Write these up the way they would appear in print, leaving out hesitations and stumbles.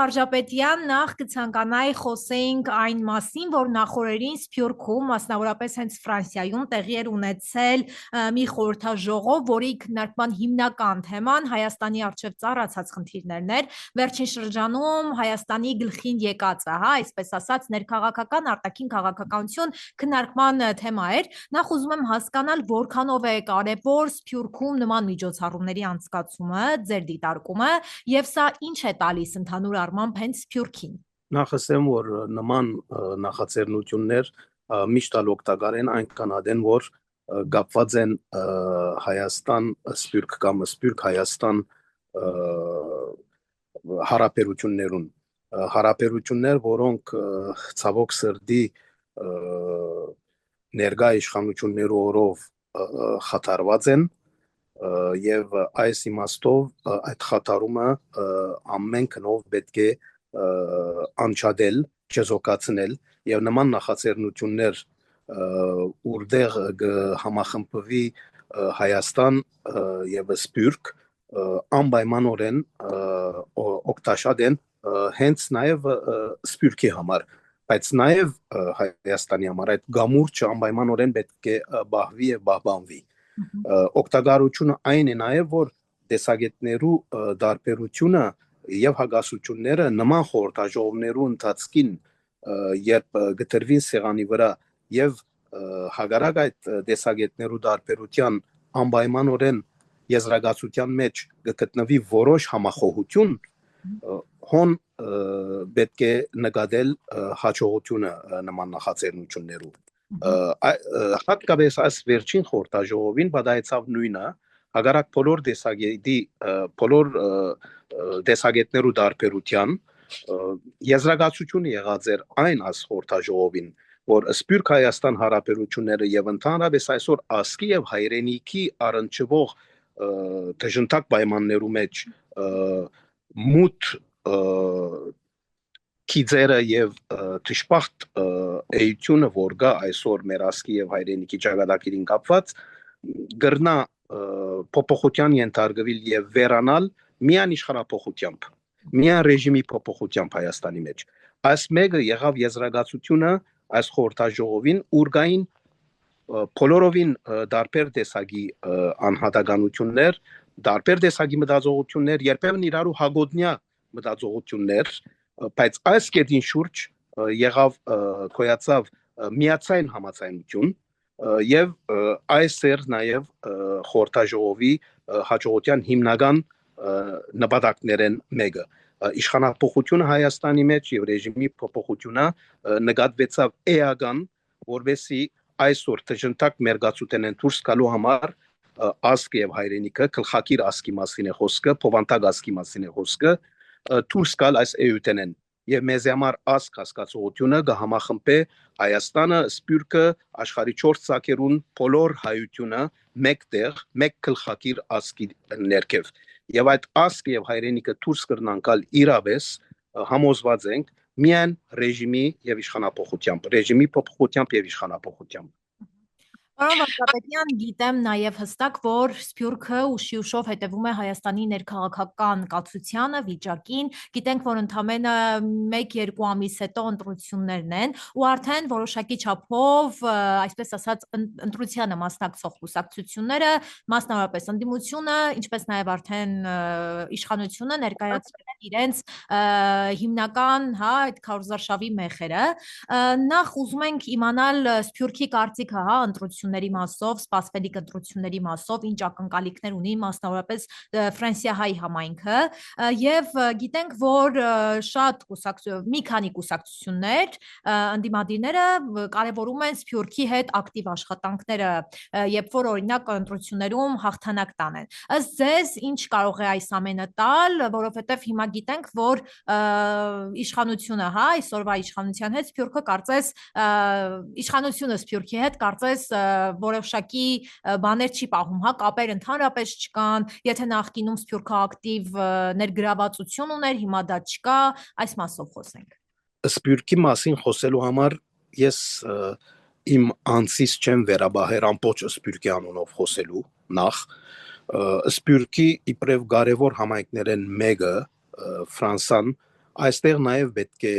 Վարժապետյան, նախ կցանկանայի խոսեինք այն մասին, որ նախորդին Սփյուռքում, մասնավորապես հենց Ֆրանսիայում տեղի էր ունեցել մի խորհրդաժողով, որի քննարկման հիմնական թեման Հայաստանի առջև ծառացած խնդիրներն էր։ Վերջին շրջանում Հայաստանի գլխին եկածը, այսպես ասած, ներքաղաքական, արտաքին քաղաքականություն քննարկման թեմա էր։ Նախ ուզում եմ հասկանալ, որքանով է կարևոր Սփյուռքում նման միջոցառումների անցկացումը, ձեր դիտարկումը, եւ սա ինչ է տալիս ընդհանուր առմամբ հենց Սփյուռքին։ Նախ ասեմ, որ նման նախաձեռնություններ միշտ օգտակար են այնքան ադեն, որ կապված են Հայաստան Սփյուռք կամ Սփյուռք Հայաստան հարաբերություններուն, որոնք ցավոք սրտի ներկա իշխանություններով խաթարված են եւ այս իմաստով այդ խաթարումը ամեն քնով պետք է անչադել, չեզոքացնել եւ նման նախաձեռնություններ ուրդեղ համախմբվի Հայաստան եւ Սփյուռք անպայմանորեն օգտաշատ են հենց նաեւ Սփյուռքի համար, բայց նաեւ Հայաստանի համար այդ գամուրջը անպայմանորեն պետք է բահվի եւ բահբանվի։ Օգտակարությունը այն է նաև, որ տեսակետներու դարբերությունը եւ հագասությունները նման խորհրդաժողովներու ընթացքին երբ գտրվին սեղանի վրա եւ հագարակ այդ տեսակետներու դարբերության անպայմանորեն եզրակացության մեջ գտնվի որոշ համախոհություն, հոն պետք է նկատել հաջողությունը նման նախաձեռնություններու։ Հատկապես այս վերջին խորհրդաժողովին բադայեցավ նույնը, հագարակ բոլոր տեսակետներու դարբերության եզրակացությունը եղած էր այն այս խորհրդաժողովին, որ Սփյուռք Հայաստան հարաբերությունները եւ ընդհանրապես այսօր ասկի եւ հայրենիքի առնչվող դժնդակ պայմաններու մեջ մութ քիծերը եւ թշպախտ էությունը, որ գա այսօր մեր ասկի եւ հայրենիքի ճակատագիրին կապված, գրնա փոփոխության ենթարկվել եւ վերանալ միան իշխանապողությամբ, միան ռեժիմի փոփոխությամբ Հայաստանի մեջ։ Այս մեկը եղավ եզրակացությունը այս խորհրդաժողովին, ուրգային բոլորովին դարբեր տեսակի անհատականություններ, դարբեր տեսակի մտածողություններ, երբեմն իրարու հագոտնյա մտածողություններ, բայց այս կետին շուրջ եղավ կոյացավ միացային համաձայնություն եւ այս էր նաեւ խորհրդաժողովի հաջողության հիմնական նպատակներն մեկը։ Իշխանապողությունը Հայաստանի մեջ եւ ռեժիմի փոփոխությունը նկատվեցավ էական, որովհետեւ այսօր դժնդակ մերգացուտեն դուրս գալու համար ասկ եւ հայրենիքը գլխակիր ասկի մասին է խոսքը, փոխանցակ ասկի մասին է խոսքը, դուրս գալ այս էութենեն եւ մեզ համար ասկ հասկացողությունը կհամախմբե Հայաստանը, Սփյուռքը, աշխարհի 4 ցակերուն բոլոր հայությունը մեկտեղ, մեկ գլխակիր ասկի ներքև։ Եվ այդ ասկը եւ հայրենիքը դուրս կրնանկալ իրավես համոզված ենք միայն ռեժիմի եւ իշխանապողությամբ, ռեժիմի փոփոխությամբ եւ իշխանապողությամբ։ Պարոն Վարդապետյան, գիտեմ նաև հստակ, որ Սփյուռքը ուշիուշով հետևում է Հայաստանի ներքաղաքական կացությանը, վիճակին, գիտենք, որ ընդամենը 1-2 ամիս հետո ընտրություններն են, ու արդեն որոշակի չափով, այսպես ասած, ընտրությանը մասնակցող կուսակցությունները, մասնավորապես ընդդիմությունը, ինչպես նաև արդեն իշխանությունը ներկայացրել են իրենց հիմնական, այդ քարոզարշավի մեխերը։ Նախ ուզում ենք իմանալ Սփյուռքի կարծիքը, ընտրությունների մասով, սպասվելիք ընտրությունների մասով, ինչ ակնկալիքներ ունի մասնավորապես Ֆրանսիահայ համայնքը, եւ գիտենք, որ շատ մի քանի կուսակցություններ, ընդդիմադիրները կարևորում են Սփյուռքի հետ ակտիվ աշխատանքները, երբ որ օրինակ ընտրություններում հաղթանակ տանեն։ Ըստ ձեզ, ինչ կարող է այս ամենը տալ, որովհետեւ հիմա գիտենք, որ իշխանությունը, այսօրվա իշխանության հետ Սփյուռքը կարծես իշխանությունը Սփյուռքի հետ կարծես որոշակի բաներ չի պահում, կապեր ընդհանրապես չկան, եթե նախկինում Սփյուռքը ակտիվ ներգրավվածություն ուներ, հիմա դա չկա, այս մասով խոսենք։ Սփյուռքի մասին խոսելու համար ես իմ անձից չեմ վերաբահեր ամբողջ Սփյուռքի անունով խոսելու, նախ Սփյուռքի իբրև կարևոր համայնքներեն մեկը Ֆրանսան Այստեղ նաև պետք է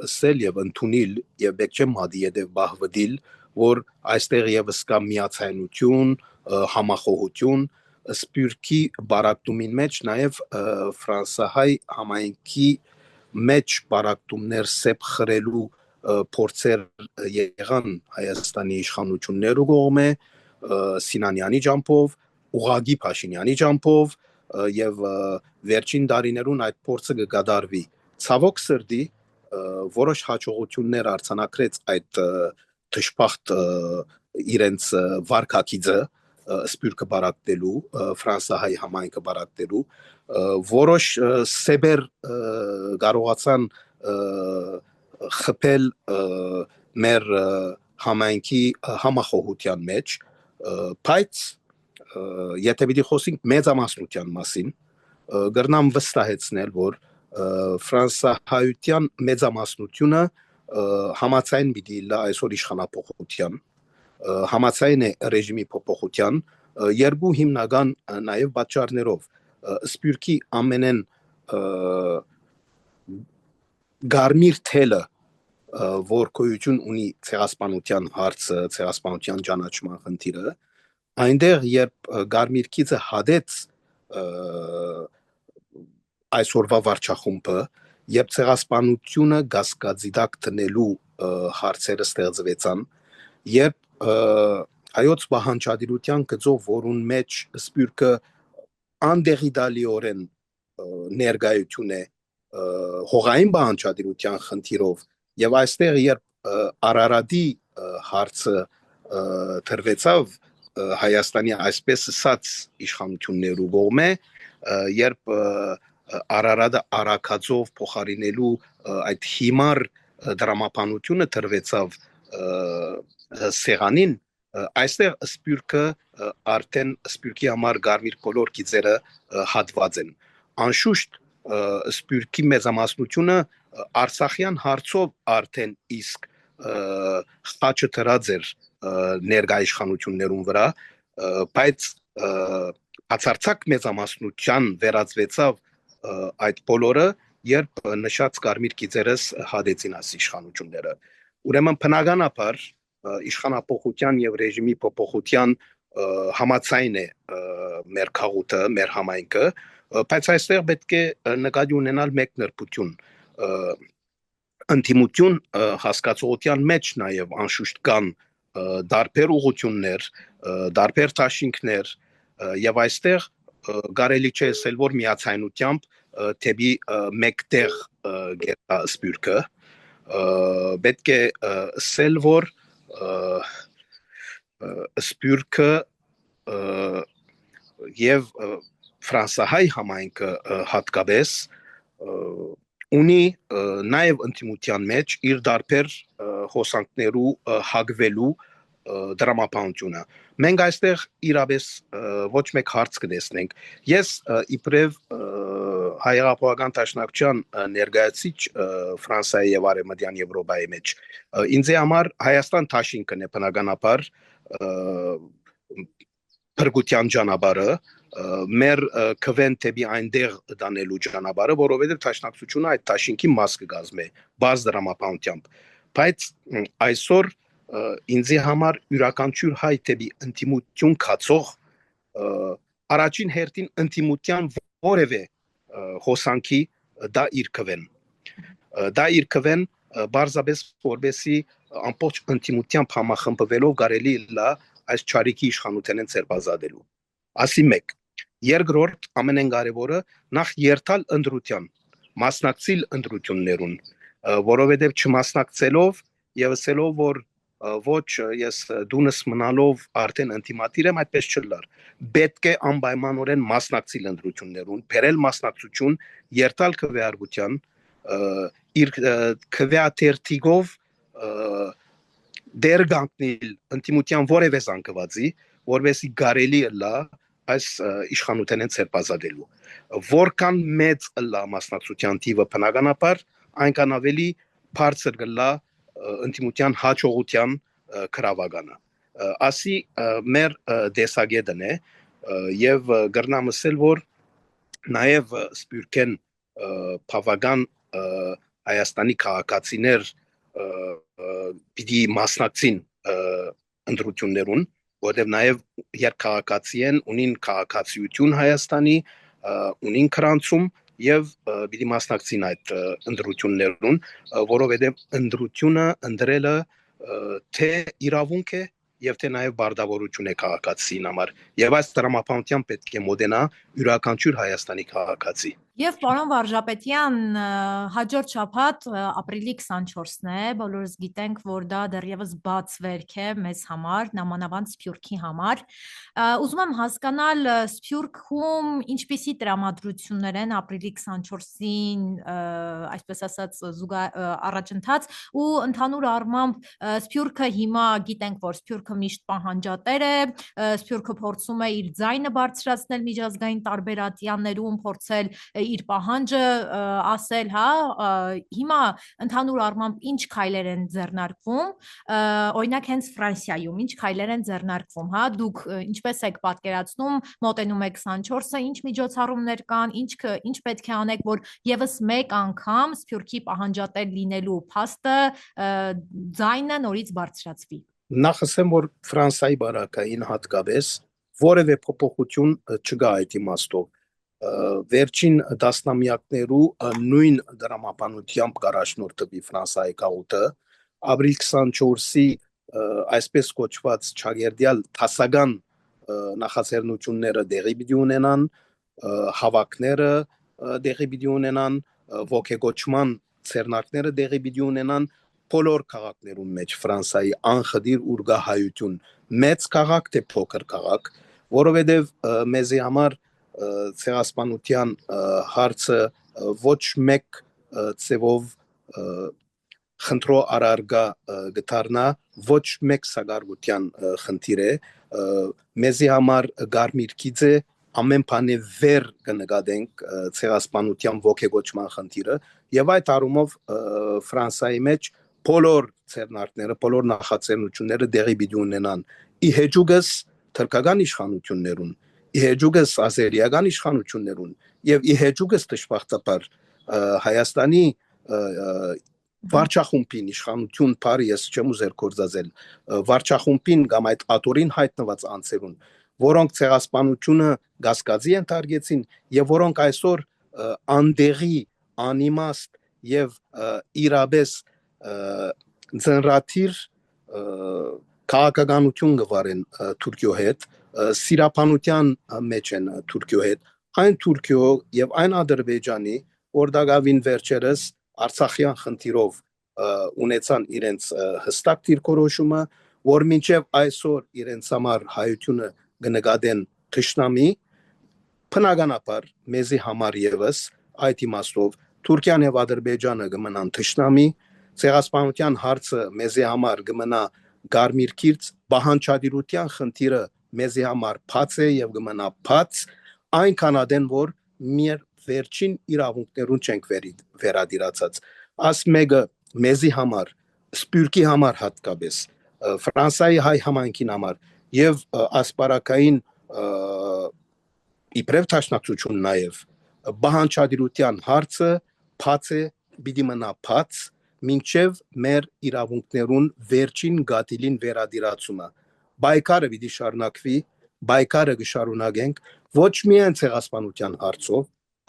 ասել եւ ընդունել եւ պետք չէ մադի եդեւ բահվդիլ, որ այստեղ եւս կա միացայնություն, համախոհություն, սպյուրքի բարակտումին մեջ նաև ֆրանսահայ համայնքի մեջ բարակտումներ սեփ խրելու փորձեր եղան Հայաստանի իշխանություններու կողմէ Սինանյանի ջամփով, Ուղագի Փաշինյանի ջամփով եւ վերջին տարիներուն այդ փորձը կգադարվի ցավոք սրտի որոշ հաջողություններ արձանագրեց այդ դժբախտ իրենց վարկակիցը սպյուրքը բարակտելու ֆրանսահայ համայնքը բարակտելու որոշ սեբեր կարողացան խփել մեր համայնքի համախոհության մեջ բայց եթե պիտի խոսենք մեծամասնության մասին գրնամ վստահեցնել որ ֆրանսահայության մեծամասնությունը համաձայն պիտի լա այսօր իշխանապողության համաձայն է ռեժիմի փոփոխության երկու հիմնական նաև պատճառներով սպյուրքի ամենեն գարմիր թելը որ գոյություն ունի ցեղասպանության հարցը ցեղասպանության ճանաչման խնդիրը այնտեղ երբ գարմիրքիցը հադեց այսօրվա վարչախումբը երբ ցեղասպանությունը գասկածի տակ տնելու հարցերը ստեղծվեցան երբ հայոց պահանջադիրության գծով որուն մեջ սպյուրքը անդեղիդալիորեն ներկայություն է հողային պահանջադիրության խնդիրով եւ այստեղ երբ Արարատի հարցը դրվեցավ Հայաստանի այսպես ասած իշխանություններու կողմէ երբ Արարատը արաքածով փոխարինելու այդ հիմար դրամապանությունը դրվեցավ սեղանին այստեղ սպյուրքը արդեն սպյուրքի համար գարմիր բոլոր գիծերը հատված են անշուշտ սպյուրքի մեծամասնությունը Արցախյան հարցով արդեն իսկ խաչը դրած էր ներկայ իշխանություններուն վրա բայց բացարձակ մեծամասնության վերածվեցավ այդ բոլորը երբ նշած գարմիր գիծերս հադեցին աս իշխանությունները ուրեմն բնականաբար իշխանապողության եւ ռեժիմի փոփոխության համաձայն է մեր քաղուտը մեր համայնքը բայց այստեղ պետք է նկատի ունենալ մեկ նրբություն ընդդիմություն հասկացողության մեջ նաեւ անշուշտ կան դարբեր ուղություններ դարբեր տաշինքներ եւ այստեղ կարելի չէ ասել որ միացայնությամբ թեպի մեկտեղ գետա սպյուրքը պետք է ասել որ սպյուրքը եւ ֆրանսահայ համայնքը հատկապես ունի նաեւ ընդդիմության մեջ իր դարբեր հոսանքներու հագվելու դրամապանությունը մենք այստեղ իրապես ոչ մեկ հարց կտեսնենք ես իբրև հայերապողական տաշնակցության ներկայացիչ Ֆրանսիայի եւ Արևմտյան Եվրոպայի մեջ ինձ համար Հայաստան տաշինքն է բնականաբար փրկության ճանապարհը մեր քվեն տեպի այնտեղ դանելու ճանապարհը որովհետեւ տաշնակցությունը այդ տաշինքի մաս կգազմե բաց դրամապանությամբ բայց այսօր ինձի համար յուրաքանչյուր հայ տեպի ինտիմություն կացող առաջին հերթին ինտիմության որևէ հոսանքի դա իր քվեն բարձաբես որբեսի ամբողջ ինտիմությամբ համախմբվելով կարելի լա այս ճարիքի իշխանութենեն ցերբազատելու ասի մեկ երկրորդ ամենեն կարևորը նախ երթալ ընդրության մասնակցել ընդրություններուն որովհետև չմասնակցելով եւ ասելով որ ոչ ես դունս մնալով արդեն ինտիմատիր եմ այդպես չլար պետք է անպայմանորեն մասնակցել ընդրություններուն բերել մասնակցություն երթալ քվեարկության իր քվեաթերթիկով դեր գանկնել ինտիմության որևէ զանգվածի որովհետեւ կարելի լա այս իշխանութենեն ցերբազատելու որքան մեծ լա մասնակցության թիվը բնականաբար այնքան ավելի բարձր կլա ինտիմության հաջողության գրավականը ասի մեր դեսագետն է եւ գրնամ ասել որ նաեւ սպյուրքեն բավական Հայաստանի քաղաքացիներ պիտի մասնակցին ընտրություններուն, որտեղ նաև երկքաղաքացի են, ունին քաղաքացիություն Հայաստանի, ունին քրանցում եւ պիտի մասնակցին այդ ընտրություններուն, որովհետեւ ընտրությունը ընտրելը թե իրավունք է եւ թե նաև բարդավորություն է քաղաքացին համար եւ այս դրամապանության պետք է մոդենա յուրաքանչյուր Հայաստանի քաղաքացի Եվ պարոն Վարժապետյան, հաջորդ շաբաթ ապրիլի 24-ն է, բոլորս գիտենք, որ դա դեռևս բաց վերք է մեզ համար, նամանավանդ Սփյուռքի համար։ Ուզում եմ հասկանալ Սփյուռքում ինչպիսի տրամադրություններ են ապրիլի 24-ին, այսպես ասած, առաջընթաց ու ընդհանուր առմամբ Սփյուռքը հիմա գիտենք, որ Սփյուռքը միշտ պահանջատեր է, Սփյուռքը փորձում է իր ձայնը բարձրացնել միջազգային տարբերատյաններում, փորձել իր պահանջը ասել, հա, հիմա ընդհանուր առմամբ ինչ քայլեր են ձեռնարկվում, օրինակ հենց Ֆրանսիայում ինչ քայլեր են ձեռնարկվում, հա, դուք ինչպես եք պատկերացնում, մոտենում եք 24-ը, ինչ միջոցառումներ կան, ինչ պետք է անեք, որ եւս մեկ անգամ Սփյուռքի պահանջատեր լինելու փաստը ձայնը նորից բարձրացվի։ Նախ ասեմ, որ Ֆրանսիայի բարակային հատկապես որևէ փոփոխություն չկա այդ իմաստով վերջին դասնամյակներու նույն դրամապանությամբ կարաշնորթվի Ֆրանսիայի գաղութը ապրիլ 24-ի այսպես կոչված չագերդյալ տասական նախաձեռնությունները դեղի պիտի ունենան, հավաքները դեղի պիտի ունենան, ոգեգոճման ցերնակները դեղի պիտի ունենան բոլոր քաղաքներում մեջ Ֆրանսիայի անխդիր ուրգահայություն մեծ քաղաք թե փոքր քաղաք, որովհետև մեզի համար ցեղասպանության հարցը ոչ մեկ ծևով խնդրո արարգա գտարնա ոչ մեկ սագարգության խնդիր է մեզի համար գարմիր գիծ է ամեն բանի վեր կնկատենք ցեղասպանության ոգեգոճման խնդիրը եւ այդ առումով Ֆրանսիայի մեջ բոլոր ցերնակները բոլոր նախաձեռնությունները դեղի պիտի ունենան իհեջուկս թրքական իշխանություններուն իհեջուկս ազերիական իշխանություններուն եւ իհեջուկս դժբախտաբար Հայաստանի վարչախումբին իշխանություն բարի ես չեմ ուզեր կորզածել վարչախումբին կամ այդ ատորին հայտնված անձերուն որոնք ցեղասպանությունը գասկածի ընթարգեցին եւ որոնք այսօր անդեղի անիմաստ եւ իրաբես ծնրաթիր քաղաքականություն գվարեն Թուրքիո հետ սիրապանության մեջ են Թուրքիո հետ այն Թուրքիո եւ այն Ադրբեջանի որ դակավին վերջերս Արցախյան խնդիրով ունեցան իրենց հստակ դիրքորոշումը որ մինչեւ այսօր իրենց համար հայությունը կնկատեն թշնամի բնականաբար մեզի համար եւս այդ իմաստով Թուրքիան եւ Ադրբեջանը կմնան թշնամի ցեղասպանության հարցը մեզի համար կմնա գարմիր քիրց բահանջադիրության խնդիրը մեզի համար բաց է եւ կմնա բաց այնքան ադեն որ մեր վերջին իրավունքներուն չենք վերադիրացած աս մեկը մեզի համար Սփյուռքի համար հատկապես Ֆրանսիայի հայ համայնքին համար եւ ասպարակային իբրև տաշնակցություն նաեւ բահանջադիրության հարցը բաց է պիտի մնա բաց մինչև մեր իրավունքներուն վերջին գատիլին վերադիրացումը բայկարը պիտի շարունակվի բայկարը կշարունակենք ոչ միայն ցեղասպանության հարցով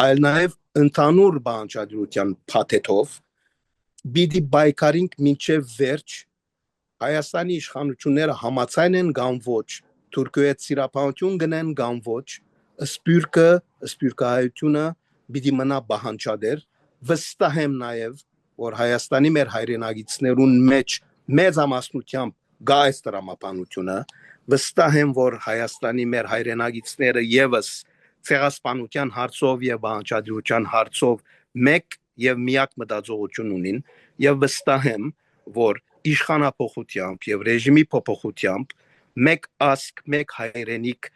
այլ նաև ընդհանուր բանջարության փաթեթով պիտի բայկարինք մինչև վերջ Հայաստանի իշխանությունները համաձայն են կամ ոչ Թուրքիայի հետ սիրապանություն գնեն կամ ոչ սփյուռքահայությունը պիտի մնա բահանջադեր վստահ եմ նաև որ Հայաստանի մեր հայրենագիտներուն մեջ մեծամասնությամբ գա այս դրամապանությունը վստահ եմ որ Հայաստանի մեր հայրենագիտները եւս ցեղասպանության հարցով եւ բանջարության հարցով մեկ եւ միակ մտածողություն ունին եւ վստահ եմ որ իշխանապողությամբ եւ ռեժիմի փոփոխությամբ մեկ ասկ մեկ հայրենիք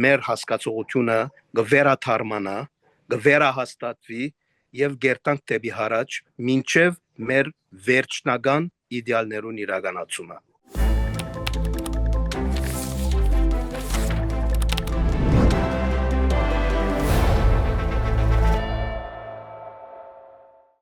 մեր հասկացողությունը գվերաթարմանա գվերահաստատվի եւ գերտանք դեպի հարաճ մինչեւ մեր վերջնական իդեալներուն իրականացումը